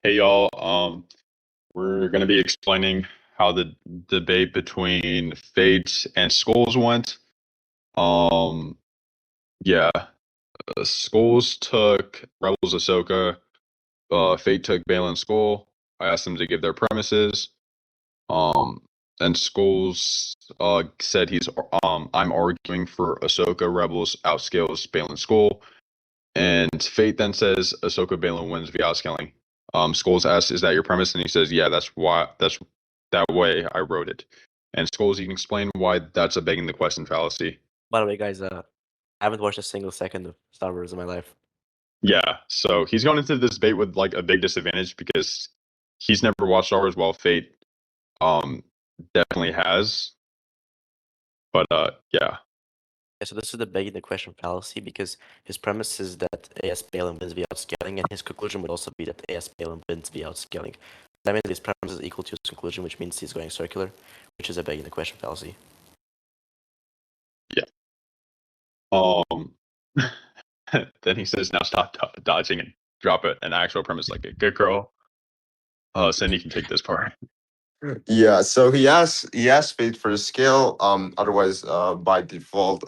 Hey y'all, we're gonna be explaining how the debate between Fates and Skulls went. Um, yeah, Skulls took Rebels Ahsoka, Fate took Baylon Skoll. I asked them to give their premises. Um, and Skulls said I'm arguing for Ahsoka Rebels outscales Baylon Skoll. And Fate then says Ahsoka Baylon wins via outscaling. Skulls asks, "Is that your premise?" And he says, "Yeah, that's that way I wrote it." And Skulls, you can explain why that's a begging the question fallacy. By the way, guys, I haven't watched a single second of Star Wars in my life. Yeah, so he's going into this debate with like a big disadvantage because he's never watched Star Wars, while Fate um definitely has. But yeah. Yeah, so this is the begging the question fallacy because his premise is that AS Baylon wins via outscaling, and his conclusion would also be that AS Baylon wins via outscaling. That means his premise is equal to his conclusion, which means he's going circular, which is a begging the question fallacy. Yeah. Um then he says, "Now stop dodging and drop an actual premise like a good girl." Cindy can take this part. Yeah, so he asked Fate for a scale. Otherwise, by default,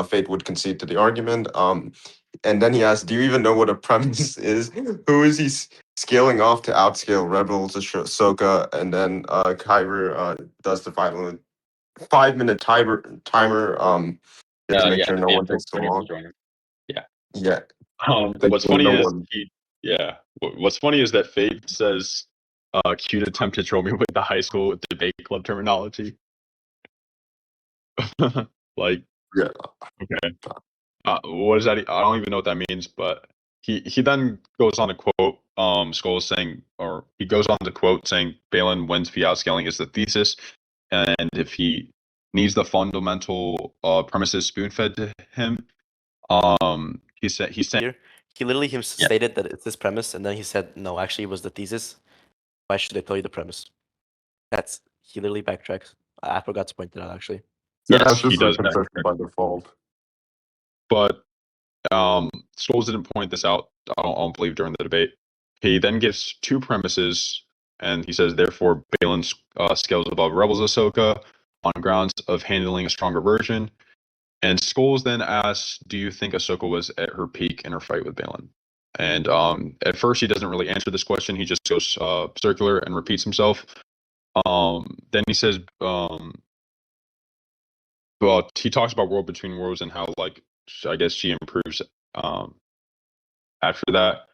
Fate would concede to the argument. And then he asked, "Do you even know what a premise is? Who is he scaling off to outscale Rebels, Ahsoka?" And then Kyber does the 5 minute timer. To make sure no one takes too long. Yeah. Yeah. What's funny no is one- what's funny is that Fate says cute attempt to troll me with the high school debate club terminology. Like, Yeah. okay. What is that? I don't even know what that means, but he then goes on to quote Skull saying, or he goes on to quote saying Baylon wins via outscaling is the thesis, and if he needs the fundamental premises spoon fed to him, he said he literally stated that it's his premise, and then he said, "No, actually, it was the thesis. Why should I tell you the premise?" He literally backtracks. I forgot to point that out actually. Yes, he does concession by default. But Skulls didn't point this out, I don't believe, during the debate. He then gives two premises, and he says, therefore, Baylon scales above Rebels Ahsoka on grounds of handling a stronger version. And Skulls then asks, do you think Ahsoka was at her peak in her fight with Baylon? And at first, he doesn't really answer this question. He just goes circular and repeats himself. Then he says, well, he talks about World Between Worlds and how, like, I guess she improves after that.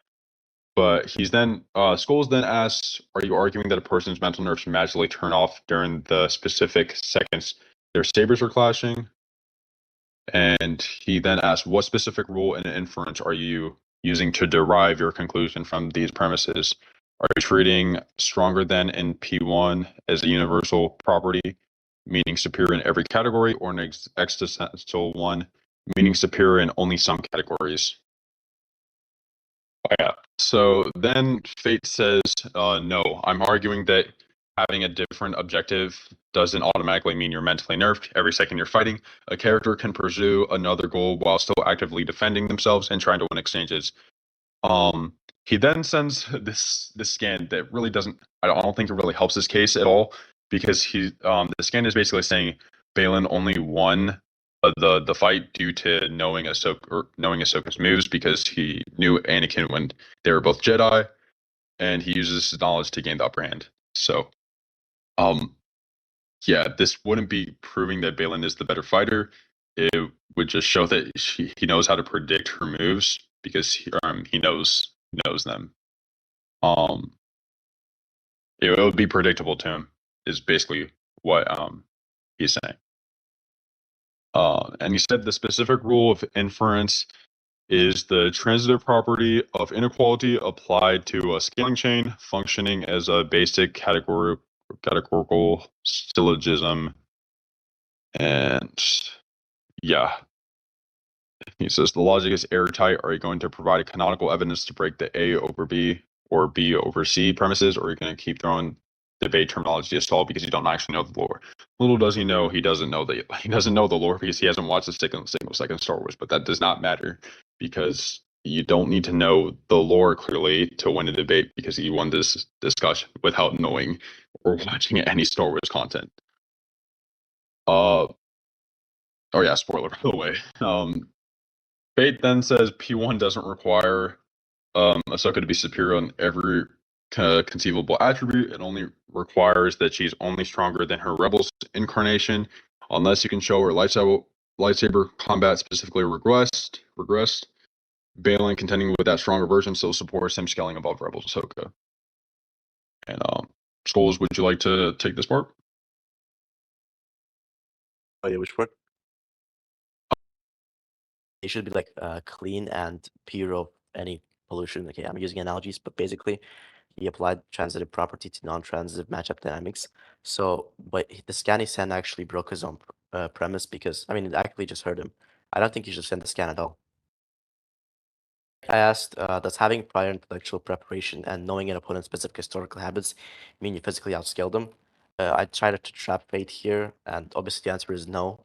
But he's then Skulls then asks, "Are you arguing that a person's mental nerves magically turn off during the specific seconds their sabers are clashing?" And he then asks, "What specific rule and inference are you using to derive your conclusion from these premises? Are you treating stronger than in P1 as a universal property, meaning superior in every category, or an existential one, meaning superior in only some categories?" Yeah. So then Fate says, no, I'm arguing that having a different objective doesn't automatically mean you're mentally nerfed. Every second you're fighting, a character can pursue another goal while still actively defending themselves and trying to win exchanges. He then sends this scan that really doesn't, I don't think it really helps his case at all, because the scan is basically saying Baylon only won the fight due to knowing Ahsoka's moves, because he knew Anakin when they were both Jedi, and he uses his knowledge to gain the upper hand. So, yeah, this wouldn't be proving that Baylon is the better fighter. It would just show that he knows how to predict her moves, because he knows them. It would be predictable to him, is basically what he's saying. And he said the specific rule of inference is the transitive property of inequality applied to a scaling chain functioning as a basic categorical syllogism. And yeah, he says the logic is airtight. Are you going to provide a canonical evidence to break the A over B or B over C premises, or are you going to keep throwing debate terminology assault because you don't actually know the lore? Little does he know, he doesn't know the lore because he hasn't watched a single second Star Wars. But that does not matter, because you don't need to know the lore clearly to win a debate because he won this discussion without knowing or watching any Star Wars content. Oh yeah, spoiler by the way. Fate then says P1 doesn't require Ahsoka to be superior on every conceivable attribute. It only requires that she's only stronger than her Rebels incarnation, unless you can show her lightsaber combat specifically regressed. Baylon contending with that stronger version still supports him scaling above Rebels Ahsoka. And Skullz, would you like to take this part? Oh yeah, which part? It should be like clean and pure of any pollution. Okay, I'm using analogies, but basically he applied transitive property to non-transitive matchup dynamics. So, but the scan he sent actually broke his own premise because, I mean, it actually just hurt him. I don't think you should send the scan at all. I asked, does having prior intellectual preparation and knowing an opponent's specific historical habits mean you physically outscale them? I tried to trap Fate here, and obviously the answer is no,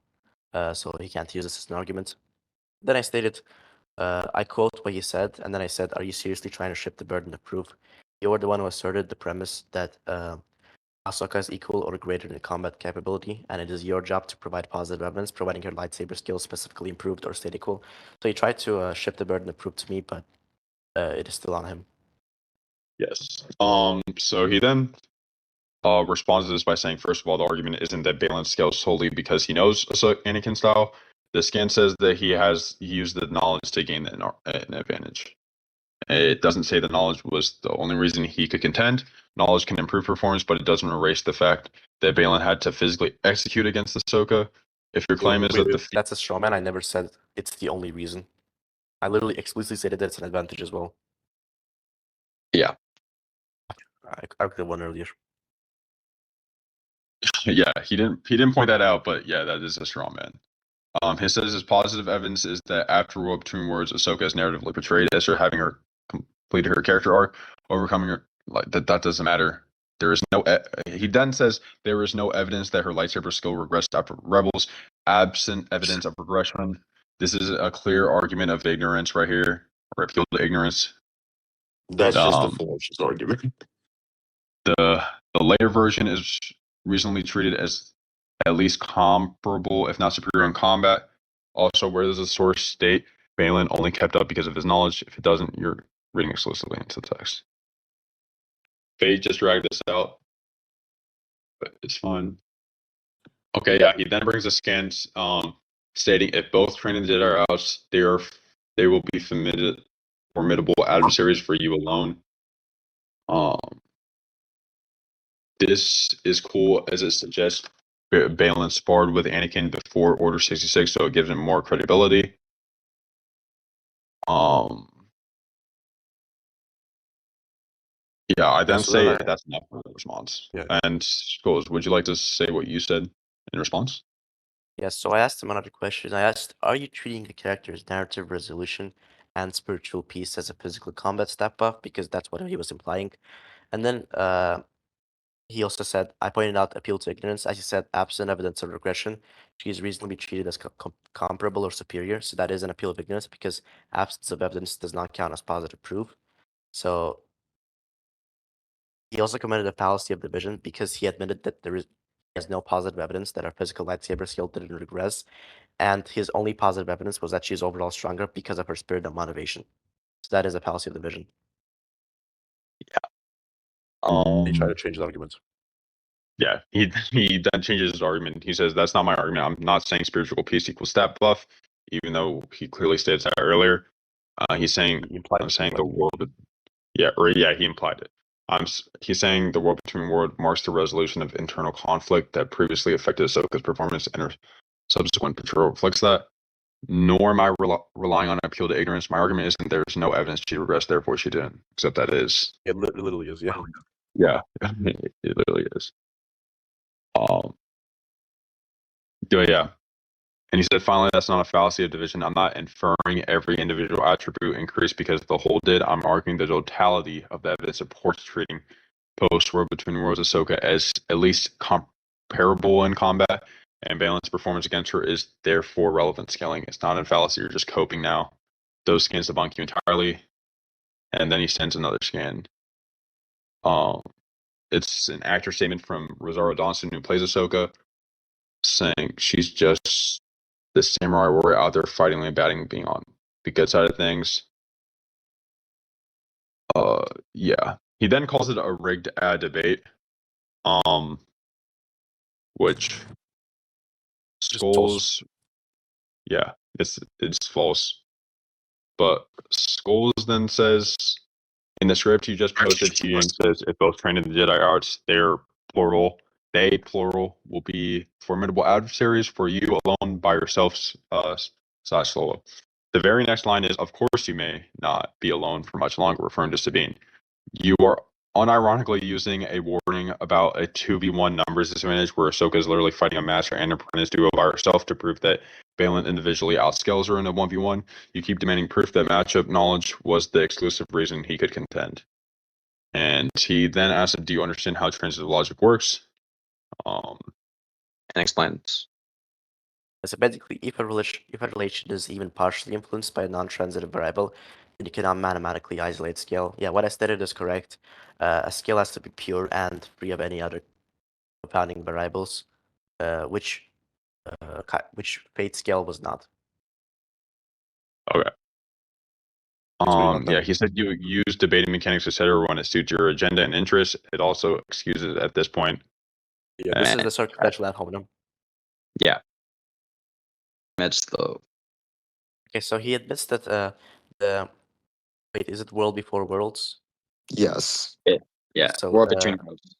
so he can't use this as an argument. Then I stated, I quote what he said, and then I said, are you seriously trying to shift the burden of proof? You were the one who asserted the premise that Ahsoka is equal or greater in combat capability, and it is your job to provide positive evidence, providing her lightsaber skills specifically improved or stayed equal. So he tried to shift the burden of proof to me, but it is still on him. Yes. So he then responds to this by saying, first of all, the argument isn't that Baylon scales solely because he knows Anakin's style. The scan says that he used the knowledge to gain an advantage. It doesn't say the knowledge was the only reason he could contend. Knowledge can improve performance, but it doesn't erase the fact that Baylon had to physically execute against Ahsoka. If your claim is that that's a straw man, I never said it's the only reason. I literally explicitly stated that it's an advantage as well. Yeah. I could have won earlier. Yeah, he didn't point that out, but yeah, that is a straw man. He says his positive evidence is that after War Between Worlds, Ahsoka is narratively portrayed as her having her completed her character arc, overcoming her like that. That doesn't matter. There is no. He then says there is no evidence that her lightsaber skill regressed after Rebels. Absent evidence of regression, this is a clear argument of ignorance right here, or appeal to ignorance. That's just the fallacious argument. The later version is reasonably treated as at least comparable, if not superior, in combat. Also, where does the source state Baylon only kept up because of his knowledge? If it doesn't, you're reading exclusively into the text. Fate just dragged this out, but it's fine. Okay, yeah. He then brings a scan stating if both training Jedi are out, they will be formidable adversaries for you alone. This is cool as it suggests Baylon sparred with Anakin before Order 66, so it gives him more credibility. Yeah, I then say that's enough for the response. Yeah. And Skullz, would you like to say what you said in response? Yes, so I asked him another question. I asked, are you treating the character's narrative resolution and spiritual peace as a physical combat step buff? Because that's what he was implying. And then he also said, I pointed out appeal to ignorance. As he said, absent evidence of regression, she is reasonably treated as comparable or superior. So that is an appeal of ignorance because absence of evidence does not count as positive proof. So he also committed a fallacy of division because he admitted that he has no positive evidence that her physical lightsaber skill didn't regress. And his only positive evidence was that she's overall stronger because of her spirit and motivation. So that is a fallacy of division. Yeah. He tried to change his argument. Yeah, he then changes his argument. He says that's not my argument. I'm not saying spiritual peace equals stat buff, even though he clearly stated that earlier. He's saying I'm saying the world. Yeah, he implied it. He's saying the War Between Worlds marks the resolution of internal conflict that previously affected Ahsoka's performance, and her subsequent portrayal reflects that. Nor am I relying on appeal to ignorance. My argument isn't there's no evidence she regressed, therefore she didn't. Except that is. It literally is, yeah. Yeah, it literally is. Yeah. And he said, finally, that's not a fallacy of division. I'm not inferring every individual attribute increase because the whole did. I'm arguing the totality of the evidence supports treating post-War Between Worlds Ahsoka as at least comparable in combat, and Baylon's performance against her is therefore relevant scaling. It's not a fallacy. You're just coping now. those scans debunk you entirely. And then he sends another scan. It's an actor statement from Rosario Dawson, who plays Ahsoka, saying she's just the samurai warrior out there fighting and batting, being on the good side of things. Yeah. He then calls it a rigged ad debate. Which Skullz, yeah, it's false. But Skullz then says in the script he just posted, he says if both trained in the Jedi arts, they're plural. They plural will be formidable adversaries for you alone by yourselves. Slash solo. The very next line is, "Of course you may not be alone for much longer," referring to Sabine. You are unironically using a warning about a 2v1 numbers disadvantage where Ahsoka is literally fighting a master and apprentice duo by herself to prove that Baylon individually outscales her in a 1v1. You keep demanding proof that matchup knowledge was the exclusive reason he could contend. And he then asked, "Do you understand how transitive logic works?" And explains. So basically, if a relation is even partially influenced by a non-transitive variable, then you cannot mathematically isolate scale. Yeah, what I stated is correct. A scale has to be pure and free of any other compounding variables, which Fate scale was not. Okay. about Yeah, that. he said you use debating mechanics, etc. when it suits your agenda and interests. It also excuses at this point. Yeah, this is the circumstantial ad hominem. Yeah. It's the Okay, so he admits that is it World Before Worlds? Yes. yeah So, world between worlds.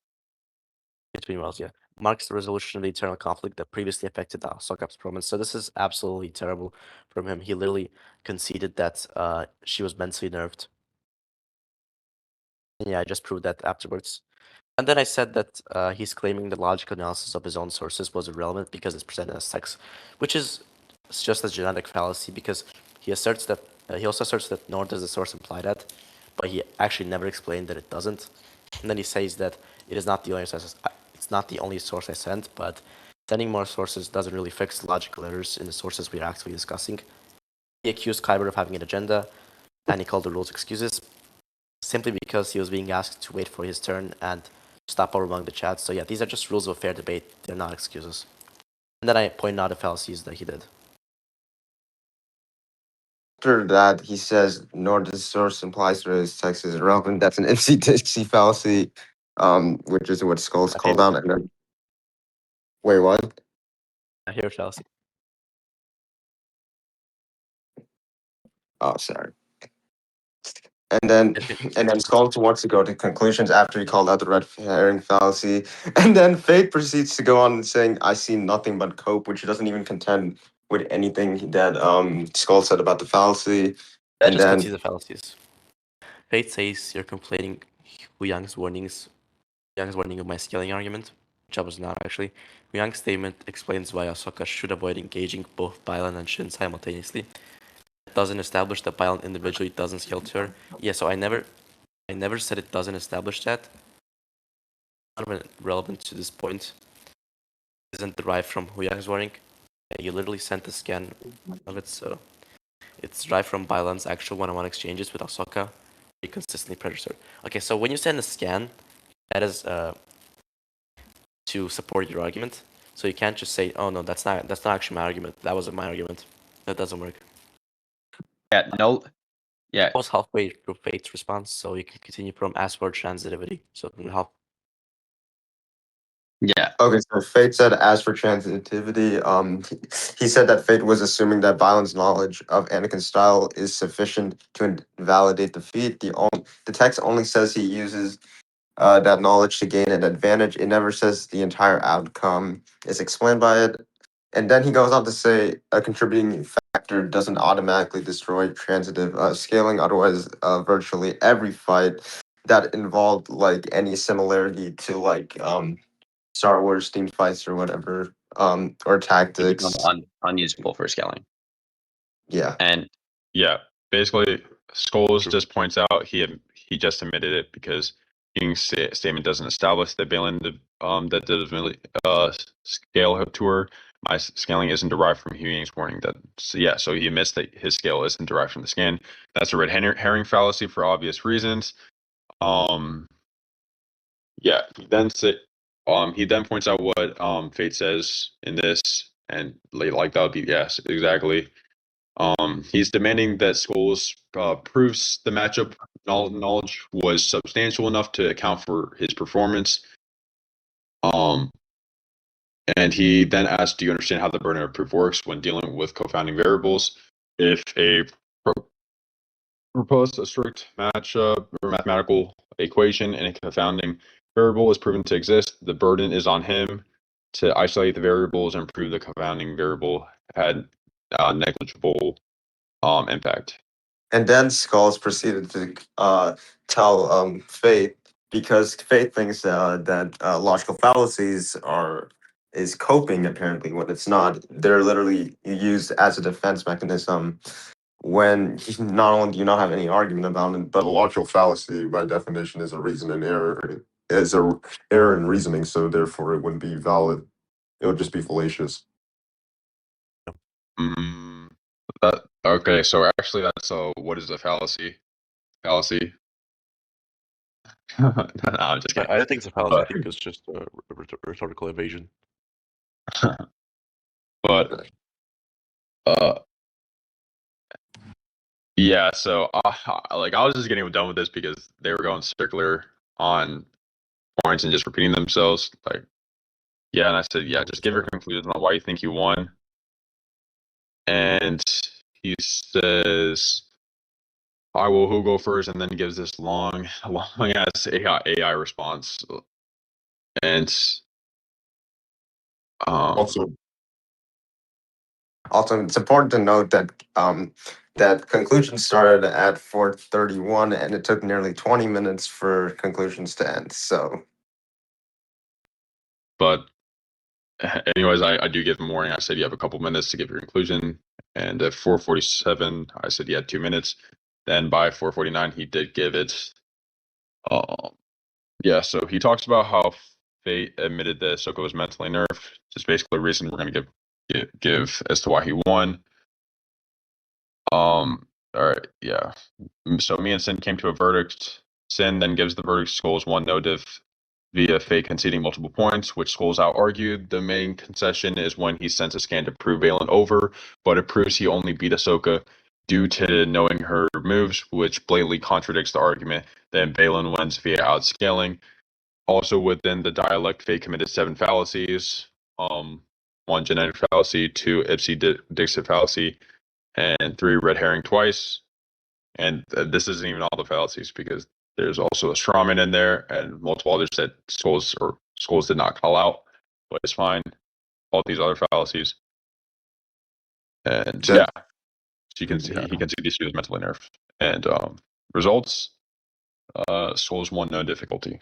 Between worlds, yeah, marks the resolution of the eternal conflict that previously affected Ahsoka's performance. So this is absolutely terrible from him. He literally conceded that she was mentally nerfed. And yeah, I just proved that afterwards. And then I said that he's claiming the logical analysis of his own sources was irrelevant because it's presented as text, which is just a genetic fallacy because he asserts that he also asserts that nor does the source imply that, but he actually never explained that it doesn't. And then he says that it is not the only source. It's not the only source I sent, but sending more sources doesn't really fix logical errors in the sources we are actually discussing. He accused Kyber of having an agenda, and he called the rules excuses, simply because he was being asked to wait for his turn and stop overwhelming the chat. So yeah, these are just rules of fair debate. They're not excuses. And then I point out the fallacies that he did. After that, he says, "Nor does the source implies that his text is irrelevant." That's an MC Dixie fallacy, which is what Skullz called out. And then, wait, what? I hear fallacy. Oh, sorry. And then Skullz wants to go to conclusions after he called out the red herring fallacy. And then Fate proceeds to go on saying, "I see nothing but cope," which doesn't even contend with anything that Skull said about the fallacy. I And just then concede the fallacies. Fate says you're complaining Huyang's warning of my scaling argument, which I was not actually. Huyang's statement explains why Ahsoka should avoid engaging both Baylon and Shin simultaneously. It doesn't establish that Baylon individually doesn't scale to her. Yeah, so I never said it doesn't establish that. Not relevant to this point. Isn't derived from Huyang's warning. You literally sent a scan of it, so it's derived from Baylon's actual one-on-one exchanges with Ahsoka. He consistently pressures her. Okay, so when you send a scan, that is to support your argument. So you can't just say, "Oh no, that's not actually my argument. That wasn't my argument." That doesn't work. Yeah, no. Yeah, I was halfway through Fate's response, so you can continue from as for transitivity. So half. yeah. okay, so Fate said, as for transitivity, he said that Fate was assuming that Balin's knowledge of Anakin's style is sufficient to invalidate the feat. The text only says he uses that knowledge to gain an advantage. It never says the entire outcome is explained by it. And then he goes on to say a contributing factor doesn't automatically destroy transitive scaling. Otherwise, virtually every fight that involved like any similarity to like Star Wars themed fights or whatever, or It tactics. becomes unusable for scaling. Yeah. And Yeah, basically, Skullz just points out he just admitted it because King's statement doesn't establish that Baylon that doesn't really scale to her, my scaling isn't derived from Ewing's warning. So he admits that his scale isn't derived from the scan. That's a red herring fallacy for obvious reasons. Yeah, he then points out what Fate says in this, and like that would be yes, exactly. He's demanding that Skullz proves the matchup knowledge was substantial enough to account for his performance. And he then asks, "Do you understand how the burden of proof works when dealing with confounding variables? If a propose a strict matchup or mathematical equation and a confounding variable is proven to exist, the burden is on him to isolate the variables and prove the confounding variable had negligible impact." And then Skulls proceeded to tell Fate, because Fate thinks that logical fallacies is coping apparently when it's not. They're literally used as a defense mechanism when not only do you not have any argument about it, but a logical fallacy by definition is a reason in error, is a error in reasoning, so therefore it wouldn't be valid. It would just be fallacious. Okay, so actually that's what is a fallacy? Fallacy? No, I'm just kidding. I think it's a fallacy. I think it's just a rhetorical evasion. But yeah, so like I was just getting done with this because they were going circular on points and just repeating themselves. Like, yeah, and I said, yeah, just give your conclusions on why you think you won. And he says, "I will who go first," and then gives this long ass AI response. And Also, it's important to note that that conclusions started at 4:31, and it took nearly 20 minutes for conclusions to end. So, but anyways, I do give him warning. I said you have a couple minutes to give your conclusion, and at 4:47, I said you had 2 minutes. Then by 4:49, he did give it. Yeah, so he talks about how Fate admitted that Ahsoka was mentally nerfed. Just basically a reason we're going to give as to why he won. All right, yeah. So me and Sin came to a verdict. Sin then gives the verdict Skullz won no diff via Fate conceding multiple points, which Skullz out argued. The main concession is when he sends a scan to prove Baylon over, but it proves he only beat Ahsoka due to knowing her moves, which blatantly contradicts the argument. Then Baylon wins via outscaling. Also within the dialect, Fate committed 7 fallacies. 1 genetic fallacy, 2 ipsy-dixit fallacy, and 3 red herring twice. And this isn't even all the fallacies because there's also a strawman in there and multiple others that Skullz did not call out, but it's fine. All these other fallacies. And yeah, so he can see these students mentally nerfed. And results, Skullz won no difficulty.